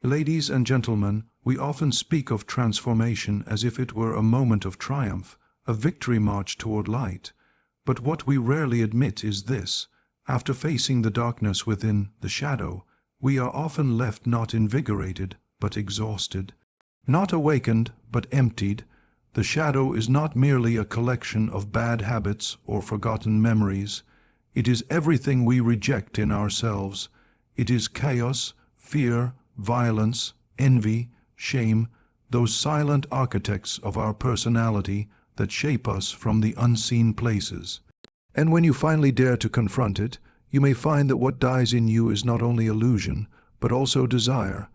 Ladies and gentlemen, we often speak of transformation as if it were a moment of triumph, a victory march toward light. But what we rarely admit is this: after facing the darkness within, the shadow, we are often left not invigorated, but exhausted. Not awakened, but emptied. The shadow is not merely a collection of bad habits or forgotten memories. It is everything we reject in ourselves. It is chaos, fear, violence, envy, shame, those silent architects of our personality that shape us from the unseen places. And when you finally dare to confront it, you may find that what dies in you is not only illusion, but also desire.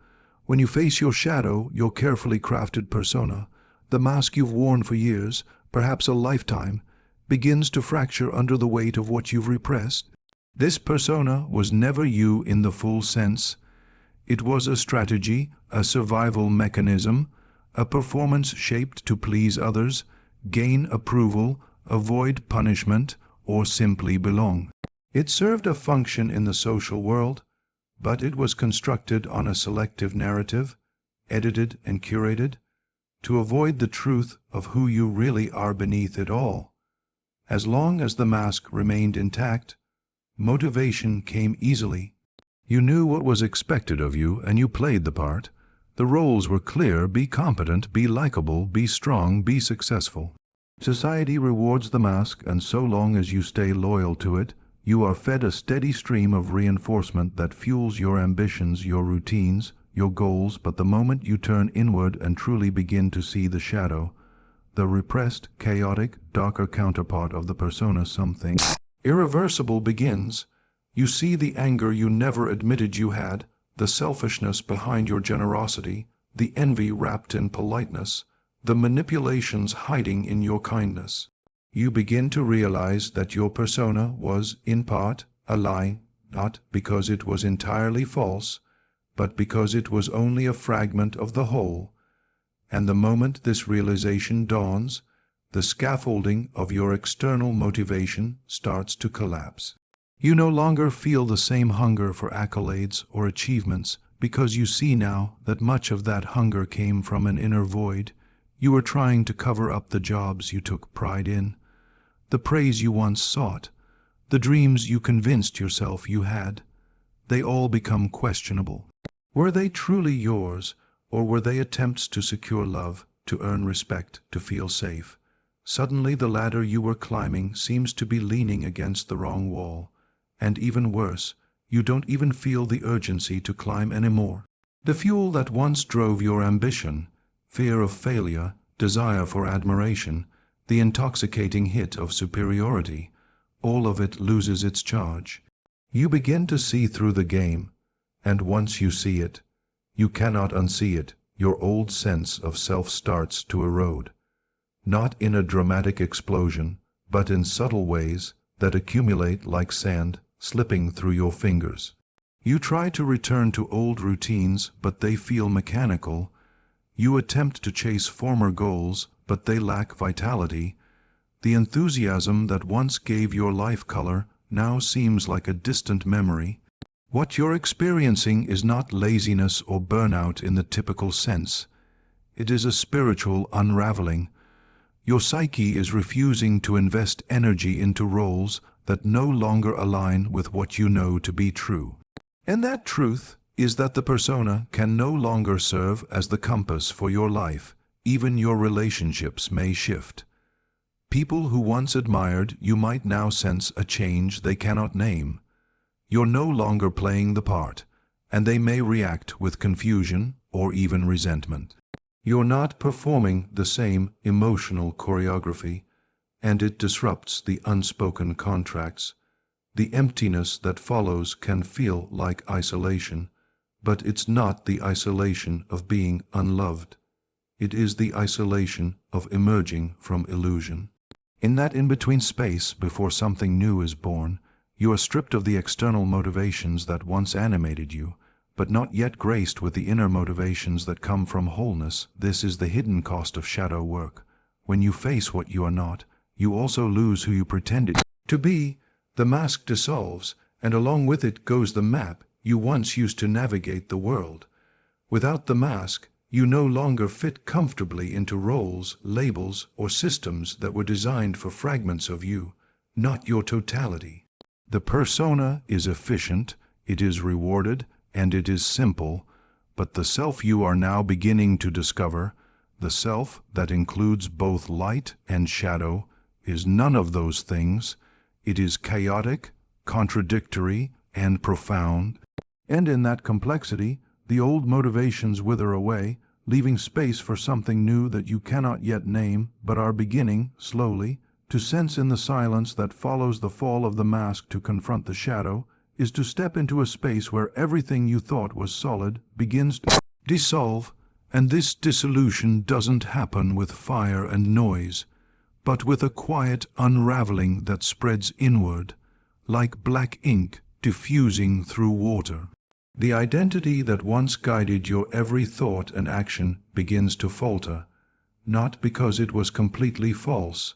When you face your shadow, your carefully crafted persona, the mask you've worn for years, perhaps a lifetime, begins to fracture under the weight of what you've repressed. This persona was never you in the full sense. It was a strategy, a survival mechanism, a performance shaped to please others, gain approval, avoid punishment, or simply belong. It served a function in the social world, but it was constructed on a selective narrative, edited and curated, to avoid the truth of who you really are beneath it all. As long as the mask remained intact, motivation came easily. You knew what was expected of you, and you played the part. The roles were clear: be competent, be likable, be strong, be successful. Society rewards the mask, and so long as you stay loyal to it, you are fed a steady stream of reinforcement that fuels your ambitions, your routines, your goals. But the moment you turn inward and truly begin to see the shadow, the repressed, chaotic, darker counterpart of the persona, something irreversible begins. You see the anger you never admitted you had, the selfishness behind your generosity, the envy wrapped in politeness, the manipulations hiding in your kindness. You begin to realize that your persona was, in part, a lie, not because it was entirely false, but because it was only a fragment of the whole. And the moment this realization dawns, the scaffolding of your external motivation starts to collapse. You no longer feel the same hunger for accolades or achievements, because you see now that much of that hunger came from an inner void. You were trying to cover up the jobs you took pride in, the praise you once sought, the dreams you convinced yourself you had. They all become questionable. Were they truly yours, or were they attempts to secure love, to earn respect, to feel safe? Suddenly the ladder you were climbing seems to be leaning against the wrong wall. And even worse, you don't even feel the urgency to climb anymore. The fuel that once drove your ambition, fear of failure, desire for admiration, the intoxicating hit of superiority, all of it loses its charge. You begin to see through the game, and once you see it, you cannot unsee it. Your old sense of self starts to erode. Not in a dramatic explosion, but in subtle ways that accumulate like sand slipping through your fingers. You try to return to old routines, but they feel mechanical. You attempt to chase former goals, but they lack vitality. The enthusiasm that once gave your life color now seems like a distant memory. What you're experiencing is not laziness or burnout in the typical sense. It is a spiritual unraveling. Your psyche is refusing to invest energy into roles that no longer align with what you know to be true. And that truth is that the persona can no longer serve as the compass for your life. Even your relationships may shift. People who once admired you might now sense a change they cannot name. You're no longer playing the part, and they may react with confusion or even resentment. You're not performing the same emotional choreography, and it disrupts the unspoken contracts. The emptiness that follows can feel like isolation, but it's not the isolation of being unloved. It is the isolation of emerging from illusion. In that in-between space before something new is born, you are stripped of the external motivations that once animated you, but not yet graced with the inner motivations that come from wholeness. This is the hidden cost of shadow work. When you face what you are not, you also lose who you pretended to be. The mask dissolves, and along with it goes the map you once used to navigate the world. Without the mask, you no longer fit comfortably into roles, labels, or systems that were designed for fragments of you, not your totality. The persona is efficient, it is rewarded, and it is simple, but the self you are now beginning to discover, the self that includes both light and shadow, is none of those things. It is chaotic, contradictory, and profound. And in that complexity, the old motivations wither away, leaving space for something new that you cannot yet name, but are beginning, slowly, to sense. In the silence that follows the fall of the mask. To confront the shadow is to step into a space where everything you thought was solid begins to dissolve, and this dissolution doesn't happen with fire and noise, but with a quiet unraveling that spreads inward, like black ink diffusing through water. The identity that once guided your every thought and action begins to falter, not because it was completely false,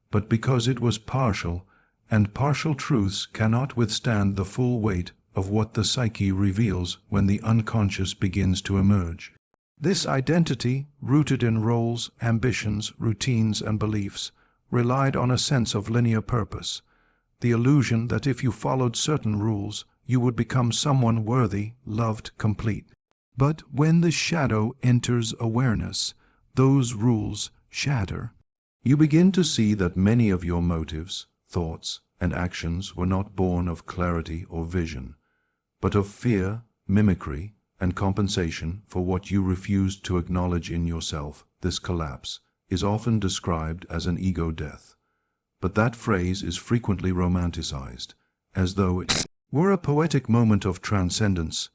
but because it was partial, and partial truths cannot withstand the full weight of what the psyche reveals when the unconscious begins to emerge. This identity, rooted in roles, ambitions, routines, and beliefs, relied on a sense of linear purpose, the illusion that if you followed certain rules, you would become someone worthy, loved, complete. But when the shadow enters awareness, those rules shatter. You begin to see that many of your motives, thoughts, and actions were not born of clarity or vision, but of fear, mimicry, and compensation for what you refused to acknowledge in yourself. This collapse is often described as an ego death, but that phrase is frequently romanticized, as though it were a poetic moment of transcendence.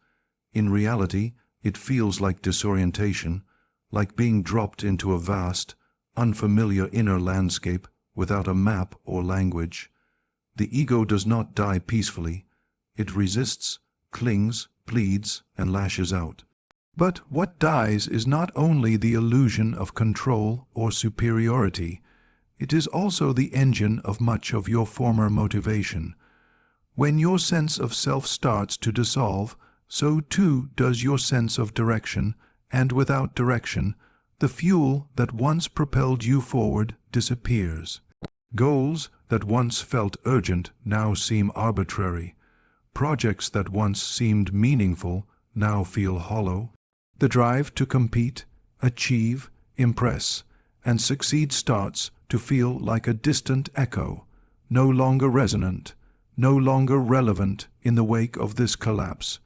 In reality, it feels like disorientation, like being dropped into a vast, unfamiliar inner landscape without a map or language. The ego does not die peacefully. It resists, clings, pleads, and lashes out. But what dies is not only the illusion of control or superiority, it is also the engine of much of your former motivation. When your sense of self starts to dissolve, so too does your sense of direction, and without direction, the fuel that once propelled you forward disappears. Goals that once felt urgent now seem arbitrary. Projects that once seemed meaningful now feel hollow. The drive to compete, achieve, impress, and succeed starts to feel like a distant echo, no longer resonant, no longer relevant. In the wake of this collapse,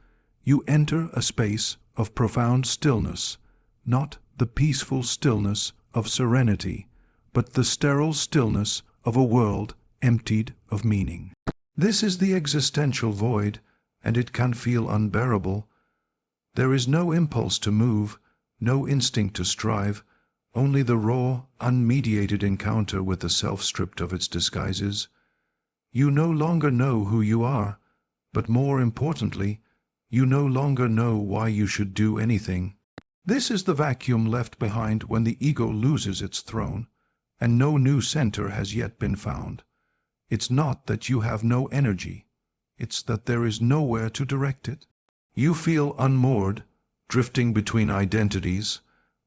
you enter a space of profound stillness, not the peaceful stillness of serenity, but the sterile stillness of a world emptied of meaning. This is the existential void, and it can feel unbearable. There is no impulse to move, no instinct to strive, only the raw, unmediated encounter with the self stripped of its disguises. You no longer know who you are, but more importantly, you no longer know why you should do anything. This is the vacuum left behind when the ego loses its throne, and no new center has yet been found. It's not that you have no energy, it's that there is nowhere to direct it. You feel unmoored, drifting between identities,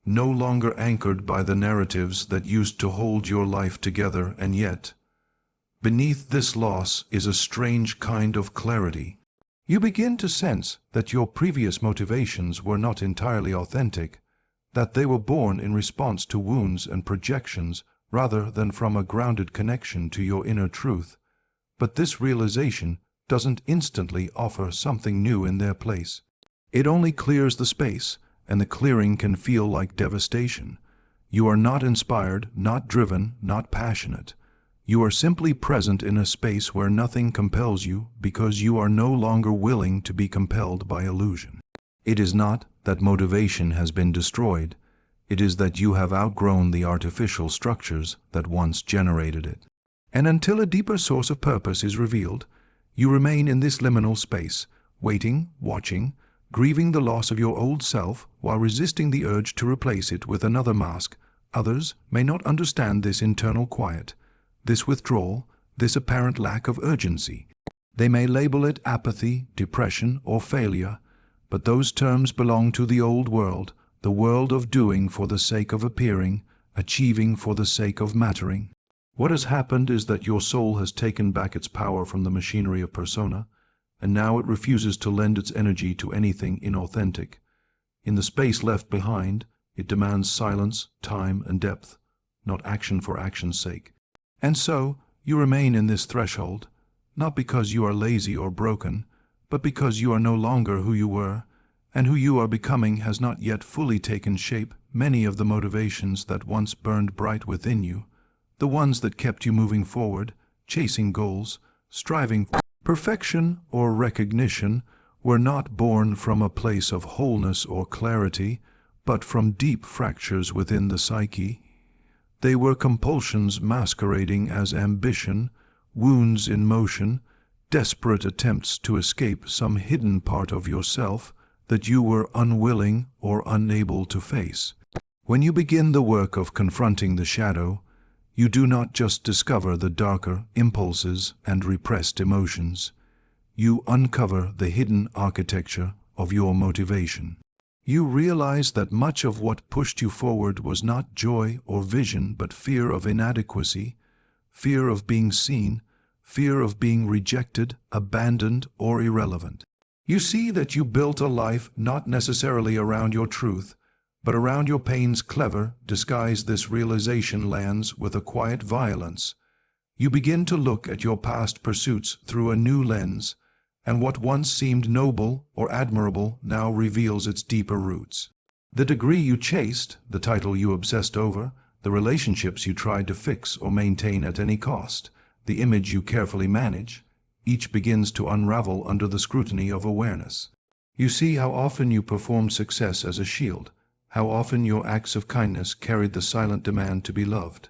no longer anchored by the narratives that used to hold your life together, and yet, beneath this loss is a strange kind of clarity. You begin to sense that your previous motivations were not entirely authentic, that they were born in response to wounds and projections rather than from a grounded connection to your inner truth. But this realization doesn't instantly offer something new in their place. It only clears the space, and the clearing can feel like devastation. You are not inspired, not driven, not passionate. You are simply present in a space where nothing compels you because you are no longer willing to be compelled by illusion. It is not that motivation has been destroyed. It is that you have outgrown the artificial structures that once generated it. And until a deeper source of purpose is revealed, you remain in this liminal space, waiting, watching, grieving the loss of your old self while resisting the urge to replace it with another mask. Others may not understand this internal quiet, this withdrawal, this apparent lack of urgency. They may label it apathy, depression, or failure, but those terms belong to the old world, the world of doing for the sake of appearing, achieving for the sake of mattering. What has happened is that your soul has taken back its power from the machinery of persona, and now it refuses to lend its energy to anything inauthentic. In the space left behind, it demands silence, time, and depth, not action for action's sake. And so, you remain in this threshold, not because you are lazy or broken, but because you are no longer who you were, and who you are becoming has not yet fully taken shape. Many of the motivations that once burned bright within you, the ones that kept you moving forward, chasing goals, striving for perfection or recognition, were not born from a place of wholeness or clarity, but from deep fractures within the psyche. They were compulsions masquerading as ambition, wounds in motion, desperate attempts to escape some hidden part of yourself that you were unwilling or unable to face. When you begin the work of confronting the shadow, you do not just discover the darker impulses and repressed emotions. You uncover the hidden architecture of your motivation. You realize that much of what pushed you forward was not joy or vision, but fear of inadequacy, fear of being seen, fear of being rejected, abandoned, or irrelevant. You see that you built a life not necessarily around your truth, but around your pains. Clever, disguised, this realization lands with a quiet violence. You begin to look at your past pursuits through a new lens, and what once seemed noble or admirable now reveals its deeper roots. The degree you chased, the title you obsessed over, the relationships you tried to fix or maintain at any cost, the image you carefully manage, each begins to unravel under the scrutiny of awareness. You see how often you performed success as a shield, how often your acts of kindness carried the silent demand to be loved,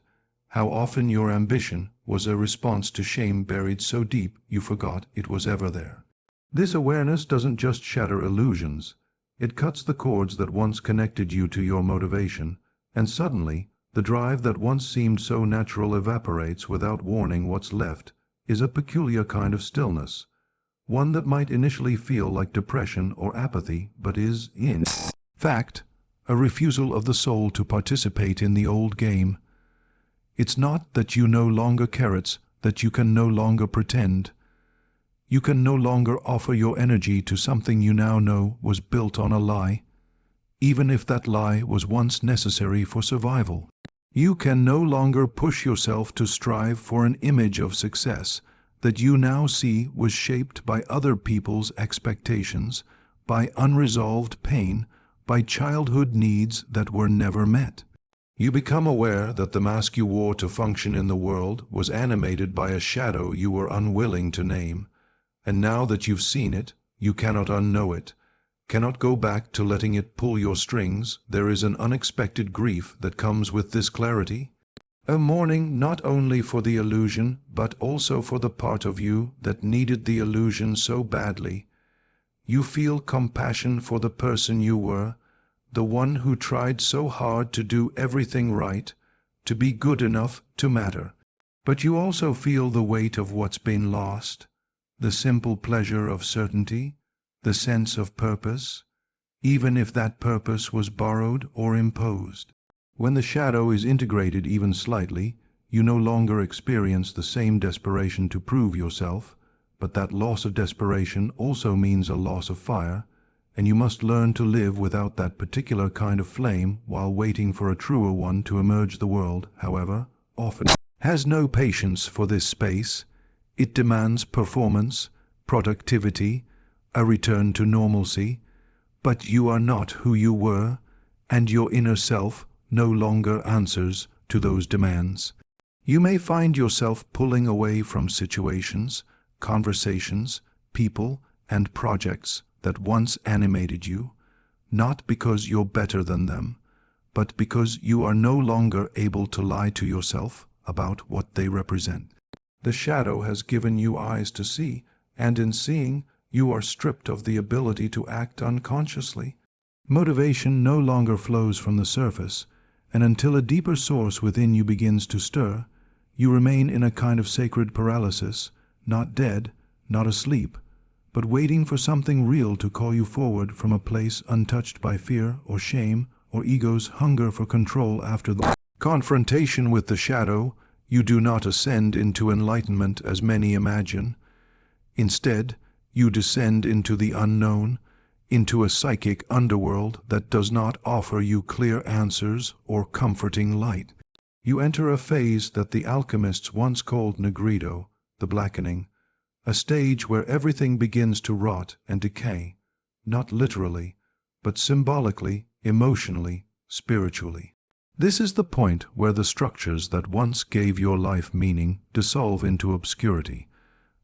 how often your ambition was a response to shame buried so deep you forgot it was ever there. This awareness doesn't just shatter illusions, it cuts the cords that once connected you to your motivation, and suddenly, the drive that once seemed so natural evaporates without warning. What's left is a peculiar kind of stillness, one that might initially feel like depression or apathy, but is, in fact, a refusal of the soul to participate in the old game. It's not that you no longer care, it's that you can no longer pretend. You can no longer offer your energy to something you now know was built on a lie, even if that lie was once necessary for survival. You can no longer push yourself to strive for an image of success that you now see was shaped by other people's expectations, by unresolved pain, by childhood needs that were never met. You become aware that the mask you wore to function in the world was animated by a shadow you were unwilling to name, and now that you've seen it, you cannot unknow it, cannot go back to letting it pull your strings. There is an unexpected grief that comes with this clarity, a mourning not only for the illusion, but also for the part of you that needed the illusion so badly. You feel compassion for the person you were, the one who tried so hard to do everything right, to be good enough to matter. But you also feel the weight of what's been lost, the simple pleasure of certainty, the sense of purpose, even if that purpose was borrowed or imposed. When the shadow is integrated even slightly, you no longer experience the same desperation to prove yourself, but that loss of desperation also means a loss of fire, and you must learn to live without that particular kind of flame while waiting for a truer one to emerge. The world, however, often has no patience for this space. It demands performance, productivity, a return to normalcy, but you are not who you were, and your inner self no longer answers to those demands. You may find yourself pulling away from situations, conversations, people, and projects that once animated you, not because you're better than them, but because you are no longer able to lie to yourself about what they represent. The shadow has given you eyes to see, and in seeing, you are stripped of the ability to act unconsciously. Motivation no longer flows from the surface, and until a deeper source within you begins to stir, you remain in a kind of sacred paralysis, not dead, not asleep, but waiting for something real to call you forward from a place untouched by fear or shame or ego's hunger for control. After the confrontation with the shadow, you do not ascend into enlightenment as many imagine. Instead, you descend into the unknown, into a psychic underworld that does not offer you clear answers or comforting light. You enter a phase that the alchemists once called negrido, the blackening, a stage where everything begins to rot and decay, not literally, but symbolically, emotionally, spiritually. This is the point where the structures that once gave your life meaning dissolve into obscurity,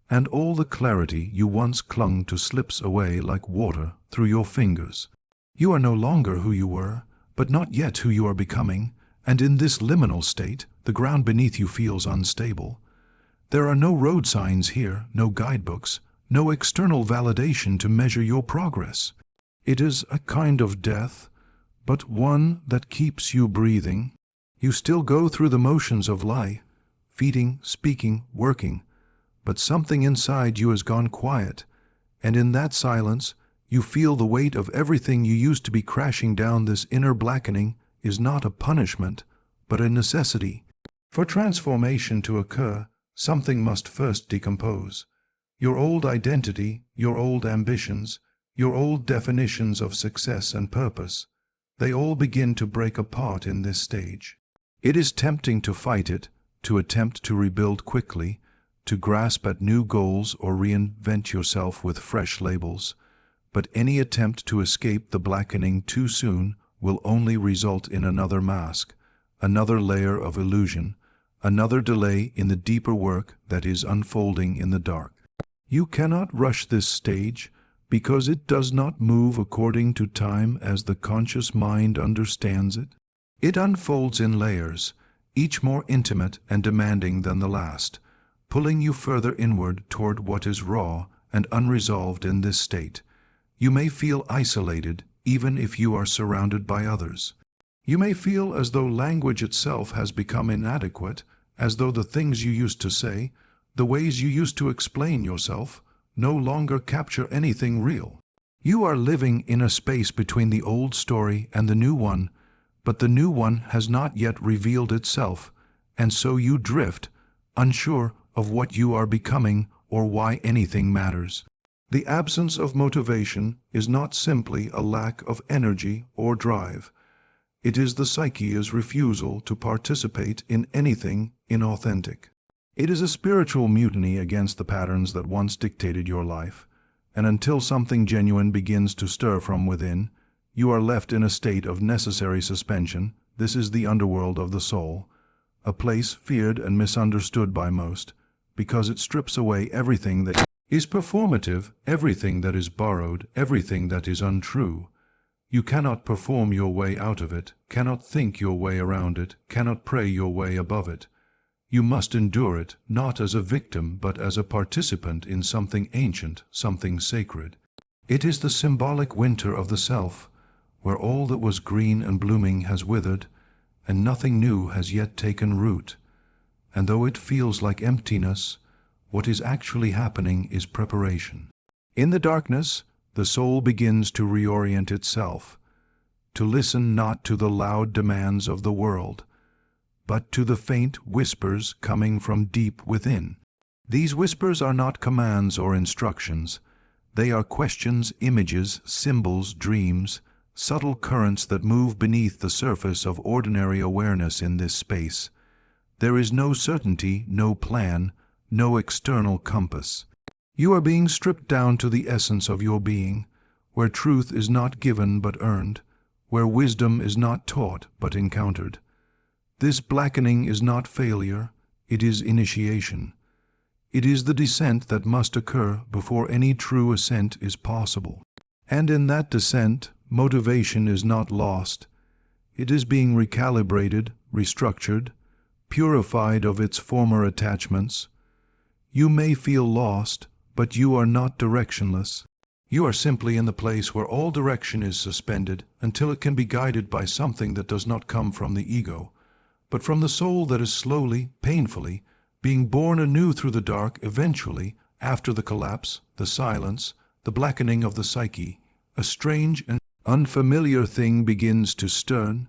and all the clarity you once clung to slips away like water through your fingers. You are no longer who you were, but not yet who you are becoming, and in this liminal state, the ground beneath you feels unstable. There are no road signs here, no guidebooks, no external validation to measure your progress. It is a kind of death, but one that keeps you breathing. You still go through the motions of life, feeding, speaking, working, but something inside you has gone quiet, and in that silence, you feel the weight of everything you used to be crashing down. This inner blackening is not a punishment, but a necessity. For transformation to occur, something must first decompose. Your old identity, your old ambitions, your old definitions of success and purpose, they all begin to break apart in this stage. It is tempting to fight it, to attempt to rebuild quickly, to grasp at new goals or reinvent yourself with fresh labels, but any attempt to escape the blackening too soon will only result in another mask, another layer of illusion, another delay in the deeper work that is unfolding in the dark. You cannot rush this stage because it does not move according to time as the conscious mind understands it. It unfolds in layers, each more intimate and demanding than the last, pulling you further inward toward what is raw and unresolved in this state. You may feel isolated even if you are surrounded by others. You may feel as though language itself has become inadequate, as though the things you used to say, the ways you used to explain yourself, no longer capture anything real. You are living in a space between the old story and the new one, but the new one has not yet revealed itself, and so you drift, unsure of what you are becoming or why anything matters. The absence of motivation is not simply a lack of energy or drive. It is the psyche's refusal to participate in anything inauthentic. It is a spiritual mutiny against the patterns that once dictated your life, and until something genuine begins to stir from within, you are left in a state of necessary suspension. This is the underworld of the soul, a place feared and misunderstood by most, because it strips away everything that is performative, everything that is borrowed, everything that is untrue. You cannot perform your way out of it, cannot think your way around it, cannot pray your way above it. You must endure it, not as a victim, but as a participant in something ancient, something sacred. It is the symbolic winter of the self, where all that was green and blooming has withered, and nothing new has yet taken root. And though it feels like emptiness, what is actually happening is preparation. In the darkness, the soul begins to reorient itself, to listen not to the loud demands of the world, but to the faint whispers coming from deep within. These whispers are not commands or instructions. They are questions, images, symbols, dreams, subtle currents that move beneath the surface of ordinary awareness in this space. There is no certainty, no plan, no external compass. You are being stripped down to the essence of your being, where truth is not given but earned, where wisdom is not taught but encountered. This blackening is not failure, it is initiation. It is the descent that must occur before any true ascent is possible. And in that descent, motivation is not lost. It is being recalibrated, restructured, purified of its former attachments. You may feel lost, but you are not directionless. You are simply in the place where all direction is suspended until it can be guided by something that does not come from the ego, but from the soul that is slowly, painfully, being born anew through the dark. Eventually, after the collapse, the silence, the blackening of the psyche. A strange and unfamiliar thing begins to stir,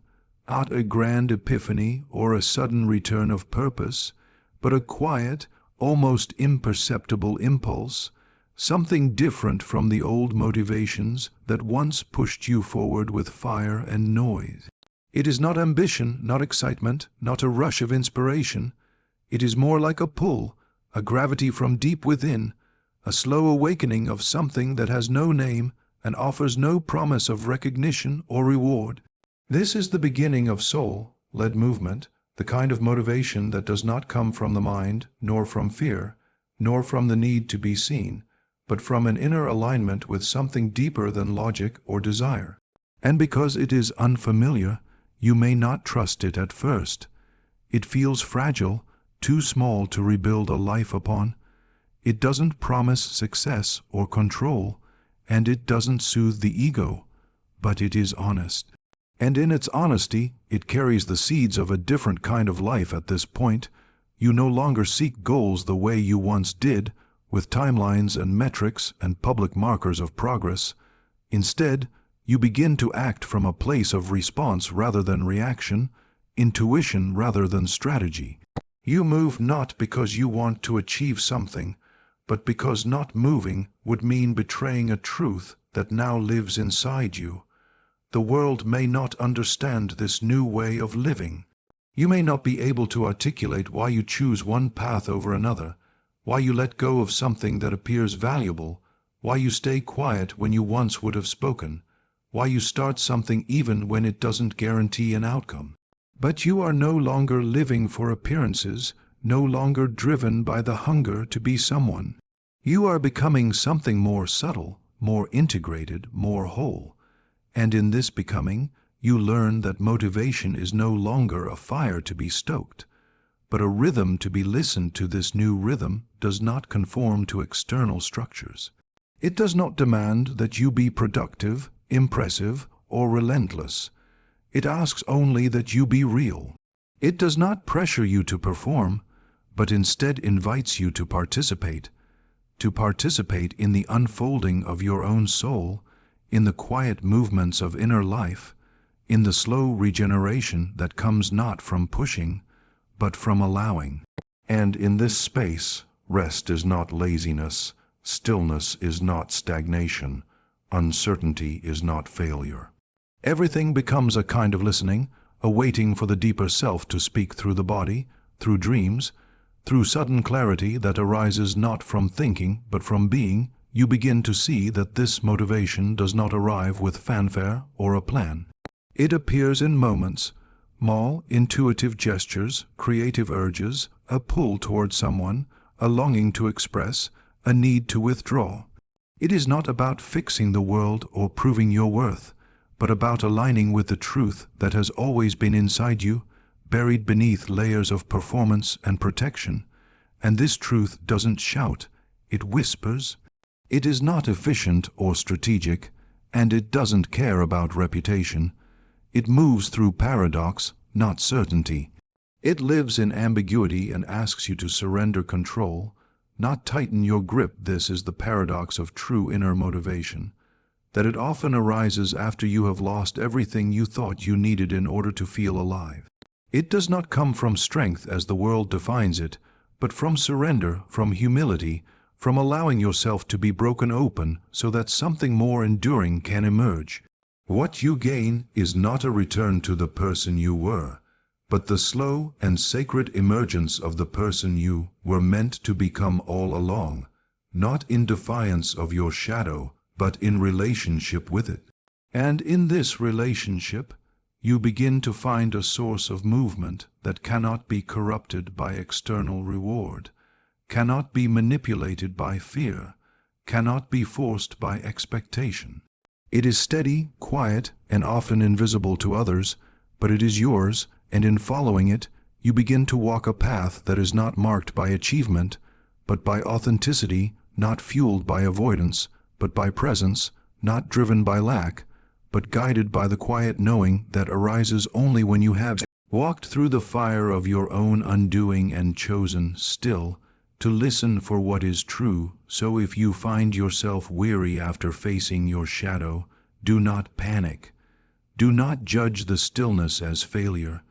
not a grand epiphany or a sudden return of purpose, but a quiet, almost imperceptible impulse, something different from the old motivations that once pushed you forward with fire and noise. It is not ambition, not excitement, not a rush of inspiration. It is more like a pull, a gravity from deep within, a slow awakening of something that has no name and offers no promise of recognition or reward. This is the beginning of soul-led movement, the kind of motivation that does not come from the mind, nor from fear, nor from the need to be seen, but from an inner alignment with something deeper than logic or desire. And because it is unfamiliar, you may not trust it at first. It feels fragile, too small to rebuild a life upon. It doesn't promise success or control, and it doesn't soothe the ego, but it is honest. And in its honesty, it carries the seeds of a different kind of life at this point. You no longer seek goals the way you once did, with timelines and metrics and public markers of progress. Instead, you begin to act from a place of response rather than reaction, intuition rather than strategy. You move not because you want to achieve something, but because not moving would mean betraying a truth that now lives inside you. The world may not understand this new way of living. You may not be able to articulate why you choose one path over another, why you let go of something that appears valuable, why you stay quiet when you once would have spoken, why you start something even when it doesn't guarantee an outcome. But you are no longer living for appearances, no longer driven by the hunger to be someone. You are becoming something more subtle, more integrated, more whole. And in this becoming, you learn that motivation is no longer a fire to be stoked, but a rhythm to be listened to. This new rhythm does not conform to external structures. It does not demand that you be productive, impressive, or relentless. It asks only that you be real. It does not pressure you to perform, but instead invites you to participate in the unfolding of your own soul, in the quiet movements of inner life, in the slow regeneration that comes not from pushing, but from allowing. And in this space, rest is not laziness, stillness is not stagnation, uncertainty is not failure. Everything becomes a kind of listening, a waiting for the deeper self to speak through the body, through dreams, through sudden clarity that arises not from thinking but from being. You begin to see that this motivation does not arrive with fanfare or a plan. It appears in moments, small, intuitive gestures, creative urges, a pull toward someone, a longing to express, a need to withdraw. It is not about fixing the world or proving your worth, but about aligning with the truth that has always been inside you, buried beneath layers of performance and protection. And this truth doesn't shout, it whispers. It is not efficient or strategic, and it doesn't care about reputation. It moves through paradox, not certainty. It lives in ambiguity and asks you to surrender control, not tighten your grip. This is the paradox of true inner motivation, that it often arises after you have lost everything you thought you needed in order to feel alive. It does not come from strength as the world defines it, but from surrender, from humility, from allowing yourself to be broken open so that something more enduring can emerge. What you gain is not a return to the person you were, but the slow and sacred emergence of the person you were meant to become all along, not in defiance of your shadow, but in relationship with it. And in this relationship, you begin to find a source of movement that cannot be corrupted by external reward, cannot be manipulated by fear, cannot be forced by expectation. It is steady, quiet, and often invisible to others, but it is yours, and in following it, you begin to walk a path that is not marked by achievement, but by authenticity, not fueled by avoidance, but by presence, not driven by lack, but guided by the quiet knowing that arises only when you have walked through the fire of your own undoing and chosen still to listen for what is true. So if you find yourself weary after facing your shadow, do not panic. Do not judge the stillness as failure.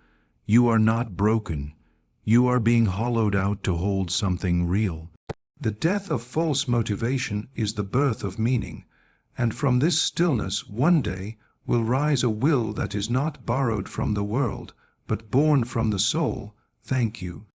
You are not broken. You are being hollowed out to hold something real. The death of false motivation is the birth of meaning, and from this stillness one day will rise a will that is not borrowed from the world, but born from the soul. Thank you.